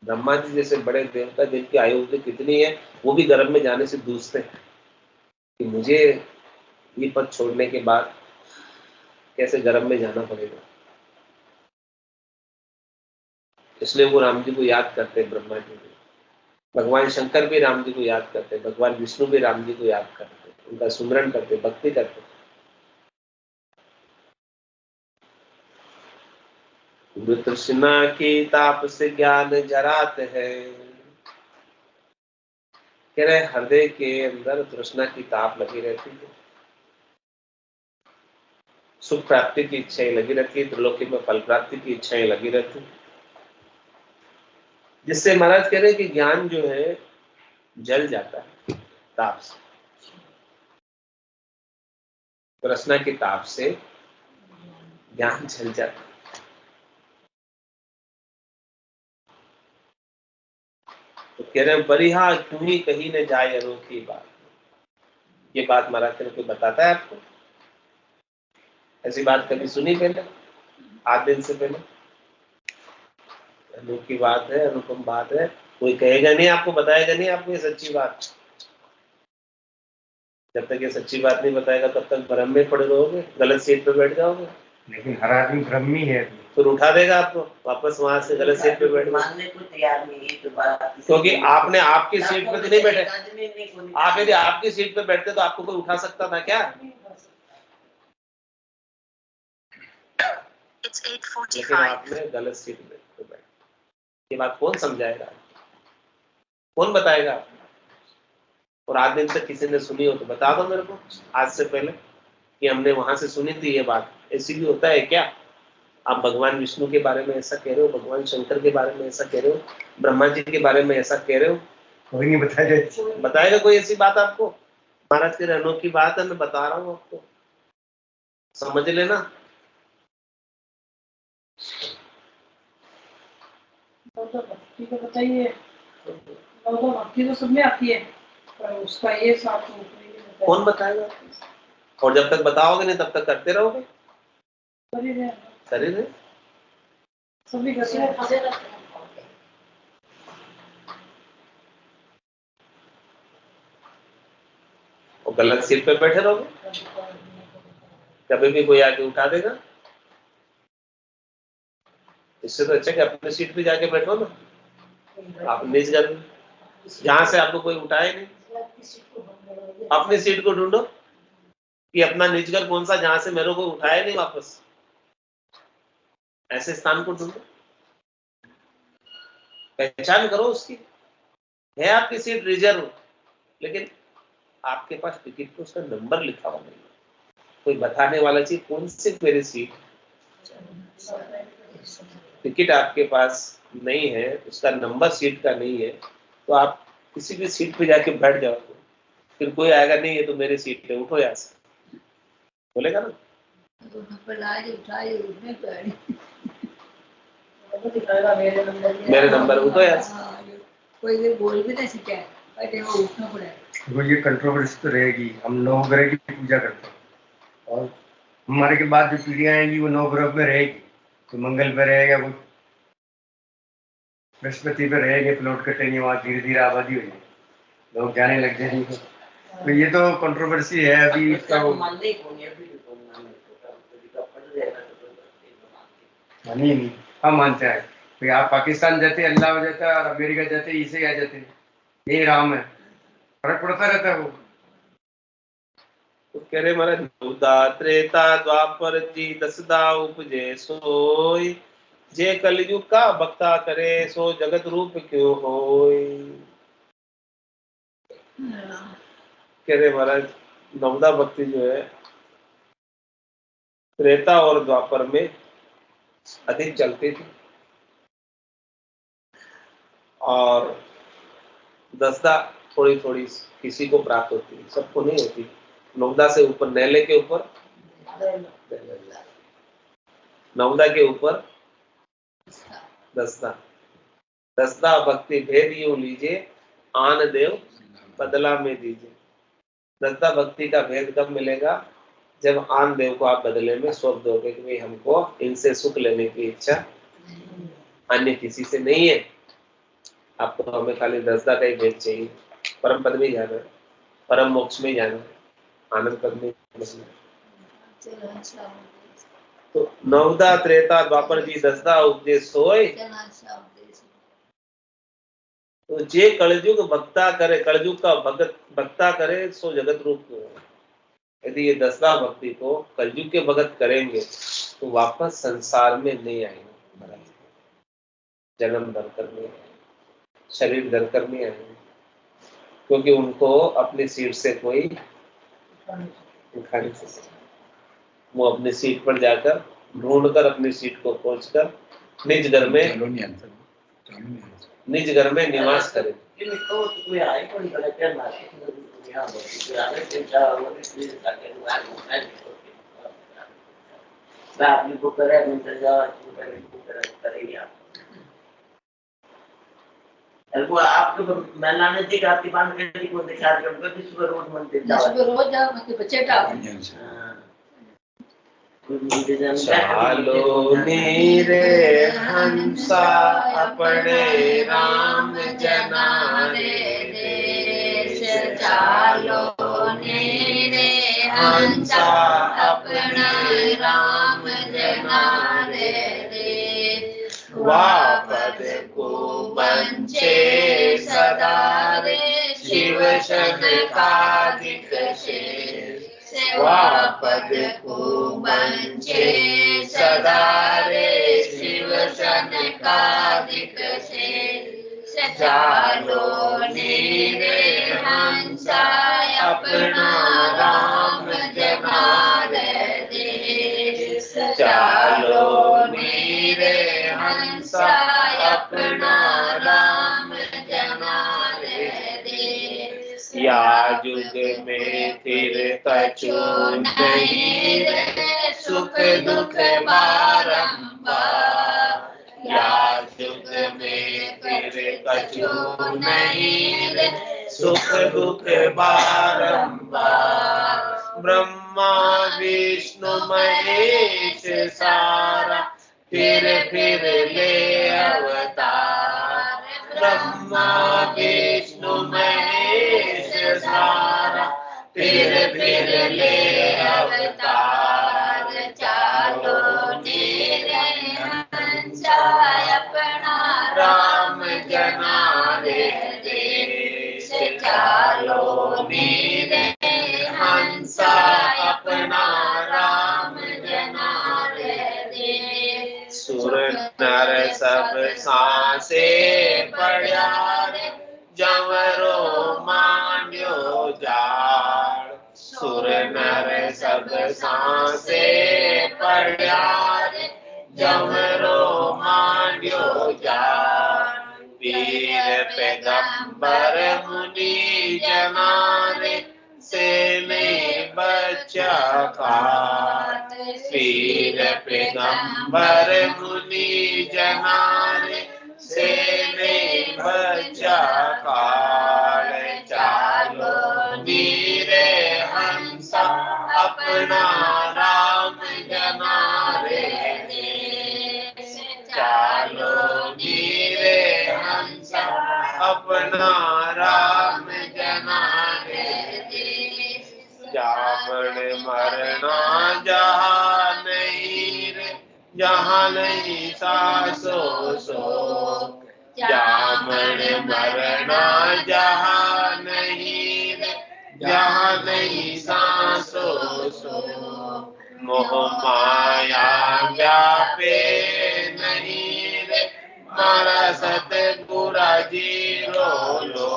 ब्रह्मा जी जैसे बड़े देवता, जिनकी आयु कितनी है, वो भी गर्भ में जाने से जूझते हैं कि मुझे ये पद छोड़ने के बाद कैसे गर्भ में जाना पड़ेगा। इसलिए वो राम जी को याद करते हैं, ब्रह्मा जी को, भगवान शंकर भी राम जी को याद करते, भगवान विष्णु भी राम जी को याद करते, उनका सुमरन करते, भक्ति करते। तृष्णा की ताप से ज्ञान जरात है, कह रहे हृदय के अंदर तृष्णा की ताप लगी रहती है, सुख प्राप्ति की इच्छाएं लगी रहती है, त्रिलोकी में फल प्राप्ति की इच्छाएं लगी रहती है, जिससे महाराज कह रहे हैं कि ज्ञान जो है जल जाता है ताप से, तृष्णा की ताप से ज्ञान जल जाता है। तो कह रहे हैं बरिहा क्यों ही कहीं न जाए अनोखी बात। ये बात महाराज तेरे को बताता है आपको? ऐसी बात कभी सुनी पहले? 8 दिन से पहले? अनोखी बात है, अनुपम बात है, कोई कहेगा नहीं आपको, बताएगा नहीं आपको ये सच्ची बात। जब तक ये सच्ची बात नहीं बताएगा तब तक भ्रम में पड़े रहोगे, गलत सीट पे बैठ जाओगे। लेकिन हर आदमी ब्रह्मी है। फिर उठा देगा आपको वापस वहां से, गलत सीट पे बैठ मानने को तैयार नहीं है तो बात। क्योंकि आपने आपकी सीट पे तो नहीं बैठे। आप यदि आपकी सीट पे बैठते तो आपको कोई उठा सकता था क्या? लेकिन आपने गलत सीट पे बैठे। ये बात कौन समझाएगा, कौन बताएगा? और आज दिन तक किसी ने सुनी हो तो बता दो मेरे को आज से पहले कि हमने वहां से सुनी थी ये बात। ऐसी भी होता है क्या? आप भगवान विष्णु के बारे में ऐसा कह रहे हो, भगवान शंकर के बारे में ऐसा कह रहे हो, ब्रह्मा जी के बारे में ऐसा कह रहे हो? कोई नहीं बताएगा। बताएगा कोई ऐसी बात आपको? महाराज के रहनों की बात है, मैं बता रहा हूँ आपको, समझ लेना। भक्ति तो बताइए, भक्ति तो सब में आती है, पर उसका ये साथ कौन बताएगा? और जब तक बताओगे नहीं तब तक करते रहोगे। शरीर है सभी करते हैं। और गलत सीट पे बैठे रहोगे, कभी भी कोई आके उठा देगा। इससे तो अच्छा कि अपने सीट पे जाके बैठो ना, आप निज घर में, जहां से आपको कोई उठाए नहीं। अपनी सीट को ढूंढो कि अपना निज घर कौन सा, जहां से मेरे को उठाए नहीं वापस। ऐसे स्थान को ढूंढो, पहचान करो उसकी। है आपकी सीट रिजर्व, लेकिन आपके पास टिकट पे उसका नंबर लिखा हुआ नहीं, कोई बताने वाला चाहिए कौन सी मेरी सीट। टिकट आपके पास नहीं है, उसका नंबर सीट का नहीं है, तो आप किसी भी सीट पे जाके बैठ जाओगे, फिर कोई आएगा नहीं ये तो मेरी सीट है, उठो यहाँ से, बोलेगा ना। तो नंबर लाए उठाए उठने पर मेरे नंबर उठो यहाँ से। कोई भी बोल भी नहीं सके, बट वो उठना पड़ेगा। तो ये कंट्रोवर्सी तो रहेगी। हम नवग्रह की पूजा करते हैं और हमारे के बाद जो पीढ़ियां आएंगी वो नवग्रह में रहेगी। तो मंगल पे रहेगा, वो बृहस्पति पे रहेंगे, प्लॉट कटेंगे, वहाँ धीरे धीरे आबादी होगी, लोग जाने लग जाएंगे। तो ये तो कंट्रोवर्सी है अभी इसका। नहीं, हम मानते हैं तो आप पाकिस्तान जाते अल्लाह हो जाता है और अमेरिका जाते ईसे आ जाते, यही राम है, फर्क पड़ता रहता है वो। तो कह रहे महाराज नवदा त्रेता द्वापर जी दसदा उपजे सोई, जे कलयुग का भक्ता करे सो जगत रूप क्यों होय। कह रहे महाराज नवदा भक्ति जो है त्रेता और द्वापर में अधिक चलती थी, और दसदा थोड़ी थोड़ी किसी को प्राप्त होती है, सबको नहीं होती। नवदा से ऊपर, नैले के ऊपर, नवदा के ऊपर दसदा। दसदा भक्ति भेद यूं लीजिए, आन देव बदला में दीजिए। दसदा भक्ति का भेद कब मिलेगा? जब आन देव को आप बदले में सौंप दोगे कि भाई हमको इनसे सुख लेने की इच्छा अन्य किसी से नहीं है, आपको हमें खाली दसदा का ही भेद चाहिए, परम पद में जाना है, परम मोक्ष में जाना है, आनंद पद में बसना है। तो नवदा त्रेता द्वापर जी दसदा उपजे सोय, तो जे कलयुग भक्ता करे, कलयुग का भगत भक्ता करे सो जगत रूप क्यों है। यदि ये दसदा भक्ति को कलयुग के भगत करेंगे तो वापस संसार में नहीं आएंगे, जन्म धरकर नहीं आएंगे, शरीर धरकर नहीं आएंगे, क्योंकि उनको अपनी सीट से कोई उठा नहीं सकता। वो अपनी सीट पर जाकर ढूंढकर अपनी सीट को खोजकर निज घर में निवास करें। वो आपको मैं लाने दी आपकी बांध के दी को दिखा दे उनको कि सुबह रोज मंदिर जाओ सुबह रोज जाओ मतलब बच्चे जाओ चालो नीरे हंसा अपने राम जनारे देश, चालो नीरे हंसा अपना राम जनारे देश, वापद को बंचे सदा रे शिव शनकादिक शेष, वापद को बंचे सदा रे शिव शनकादिक शेष, चालो नीरे हंसा अपना राम जनारे देश, चालो नीरे हंसा अपना राम जनारे देश, या युग में फिर कछु नहीं रे सुख दुख बारंबार, या युग में फिर कछु नहीं रे सुख दुख बारंबार, ब्रह्मा विष्णु महेश सारा फिर ले अवतार, ब्रह्मा विष्णु महेश सारा फिर ले अवतार, चालो नीरे हंसा अपना राम जनारे देश, चालो नीरे हंसा अपना राम जनारे देश, सुर नर सब सांसे पड़ा रे जंवरो मांड्यो जाड़, सुर नर सब सांसे पड़ा रे जंवरो मांड्यो जाड़, वीर पैगंबर मुनि जनारे से में बच्चा काट, वीर पैगंबर मुनि जनारे से में बच्चा काट, चालो नीरे हंसा अपना राम जनारे देश, चालो नीरे हंसा अपना राम जनारे देश, जावण मरना जहाँ नहीं रे जहाँ नहीं सासो सो, जावण मरना जहाँ नहीं रे जहाँ नहीं सांसो सो, मोह माया व्यापे नहीं रे मारा सतगुरा जीरो लो,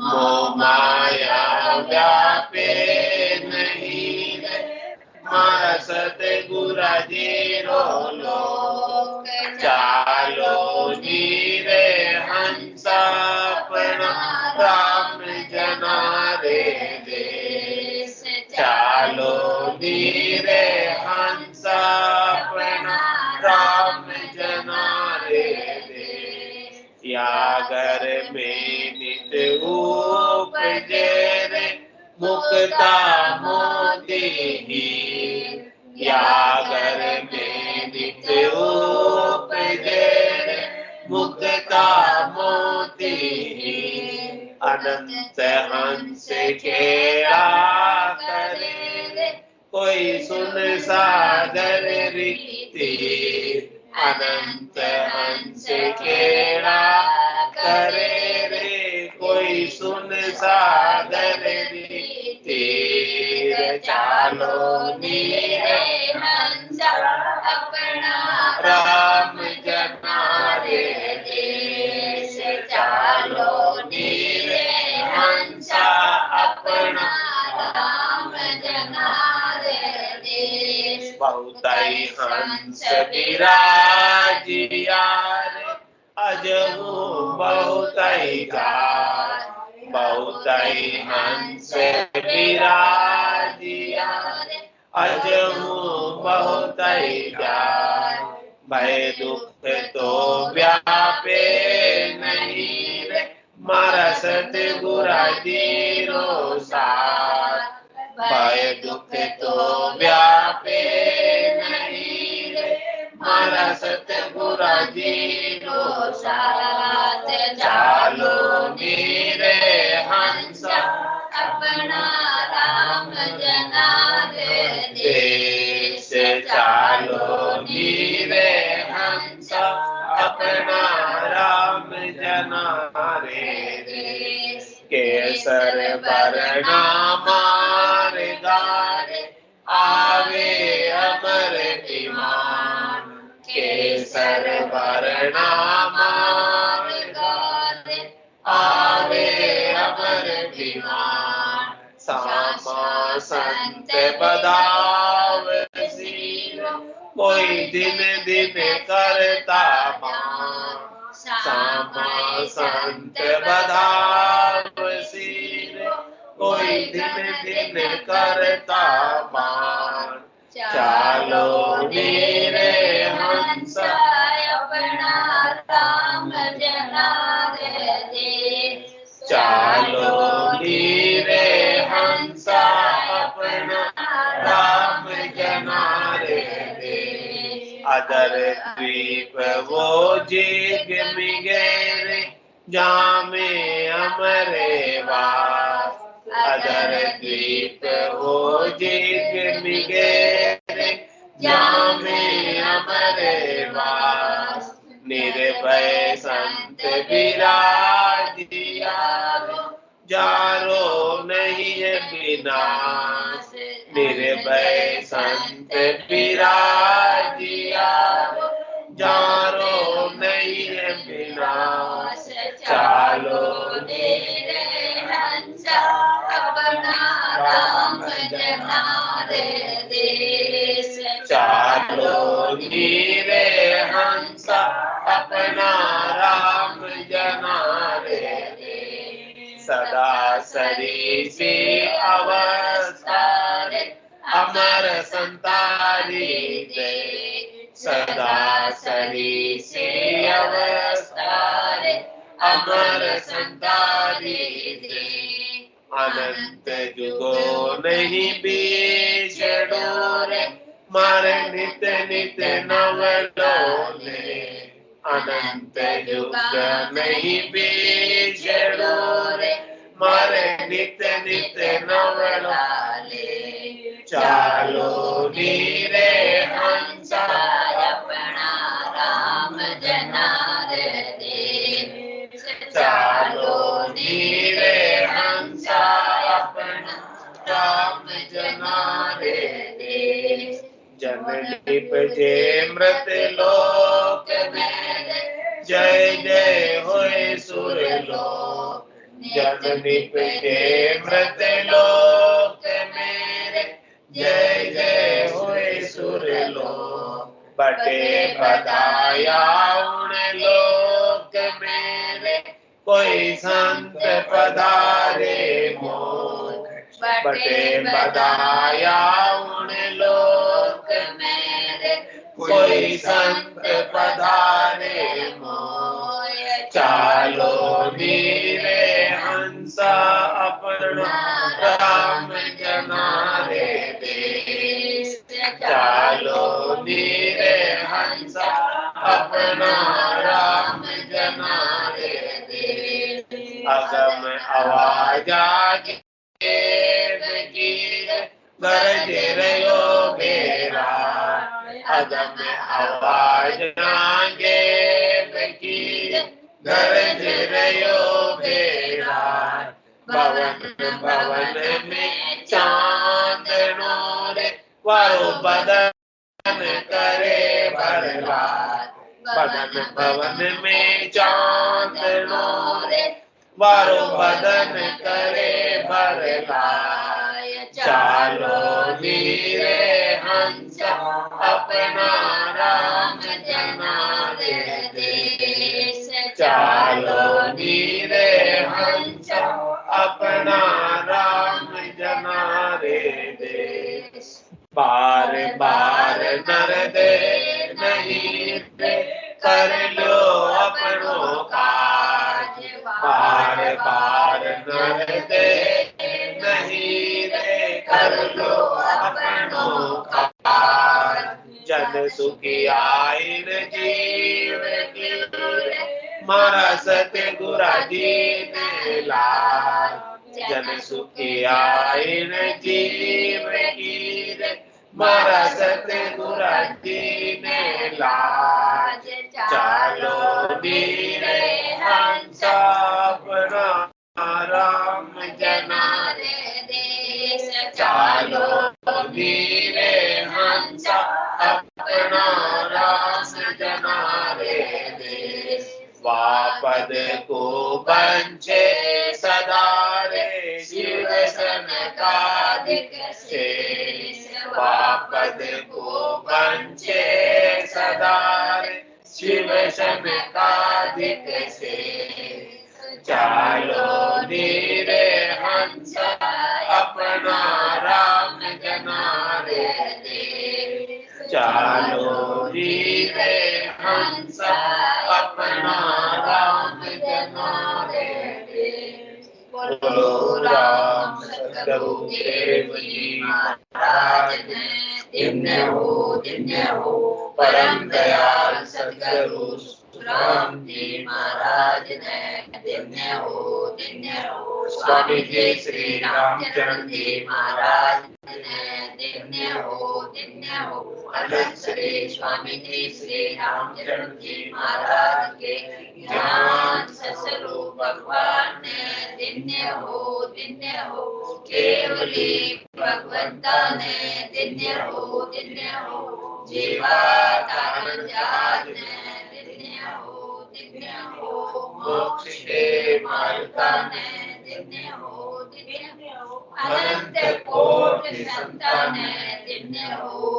मोह माया व्यापे नहीं रे मारा सतगुरा जीरो लो, चालो नीरे हंसा अपना राम जनारे देश, चालो नीरे हंसा अपना राम जनारे देश, यागर में नित उपजे रे मुक्ता मोदी ही, यागर में नित उपजे रे मुक्ता मोती ही, अनंत हंस खेला करे रे कोई सुन सागर रीति, अनंत हंस खेला करे रे कोई सुन सागर रीति, चालो नीरे हंसा अपना राम जनारे देश, चालो नीरे हंसा अपना राम जनारे देश, बहुत ही हंस विराजिया रे अजहू बहुत ही गाय, बहुत ही हंस विराजिया रे अजहू बहुत ही गाय, भय दुख तो व्यापे नहीं मारा सतगुरा जीरो साथ, भय दुख तो व्यापे नहीं रे, मारा सतगुरा जीरो साथ, चालो मेरे हंसा अपना राम जना रे देश, चालो मेरे हंसा अपना राम जना रे देश, केसर वरना मार गारे आवे अमर विमान, केसर वरना मार गारे आवे अमर विमान, सामा संत बदाव सीरो कोई दिन दिन करता मान, सामा संत बदाव सीरो कोई दिन दिन करता मान, चालो मेरे हंसा अपना राम जना रे देश, चालो मेरे हंसा अपना राम जना रे देश, अदर द्वीप वो जिग मिगेरे जामे अमरे वास, अदर द्वीप वो जिग मिगेरे जामे अमरे वास, निर्भय संत विराजिया जारो नहीं है विनाश, निर्भय संत विराजिया जारो नहीं है विनाश, चालो मेरे हंसा अपना राम जना रे देश, चालो मेरे हंसा अपना राम जना रे देश, सदा सरी से अवस्था रे अमर संतारी दे, सदा सरी से अवस्था रे अमर संतारी दे, अनंत जुगो नहीं बीच डोरे मारे नित नित नवलोले, अनंत युग नहीं बीच डोरे मारे नित नित नवलाले, चालो नीरे हंसा अपना राम जना रे देश, चालो नीरे हंसा अपना राम जना रे देश, जननी बजे मृत लोक में जय जय होए सुर लोक, जननी बजे मृत लोक मेरे जय जय होए सुर लोक, बटे बधाया उन लोक मेरे कोई संत पधारे मोख, बटे बधाया उन लोक मेरे कोई संत पधारे मोय, चालो नीरे हंसा अपना राम जना रे देश, चालो नीरे हंसा अपना राम जना रे देश, अगम आवाजा गरज रयो बेरा, अगम आवाज नागे बकीर गरज रयो बेरा, भवन भवन में चांदनो रे वारो बदन करे भरलार, बदन भवन में चांदनो रे वारो बदन करे भरलाय, चालो नीरे हंसा अपना राम जना रे देश, चालो नीरे हंसा अपना राम जना रे देश, बार बार नर दे नहीं रे कर लो अपनो काज, बार दे नहीं रे कर लो अपनों का जन सुखी आइन जीव की मारा सतगुरा जी ने लाज जन सुखी आइन जीव की मारा सतगुरा जी ने लाज चालो नीरे हंसा अपना राम जना रे देश चालो नीरे हंसा अपना राम जना रे देश वापद को बंचे सदा रे शिव सनकादिक शेष वापद को बंचे सदा रे शिव सनकादिक शेष चालो नीरे हंसा अपना राम जना रे देश चालो नीरे हंसा अपना राम जना रे देश बोलो राम सतगुरु देव जी महाराज ने दिव्य हो परम दयाल सतगुरु राम जी महाराज ने दिव्य हो स्वामी जी श्री रामचरण जी महाराज ने दिव्य हो अनंत श्री स्वामी जी श्री रामचरण जी महाराज के ज्ञान स्वरूप भगवान ने दिव्य हो केवली भगवंता ने दिव्य हो जीवात्मानंद ने दिव्य हो मोक्ष के मार्गा ने दिव्य हो अनंत कोटि संतान दिव्य हो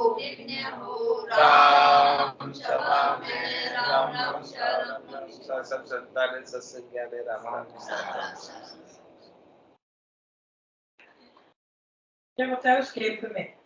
राम सभा में राम नाम शरण सब संतान सत्संग ज्ञान राम क्या बताया उस कैंप में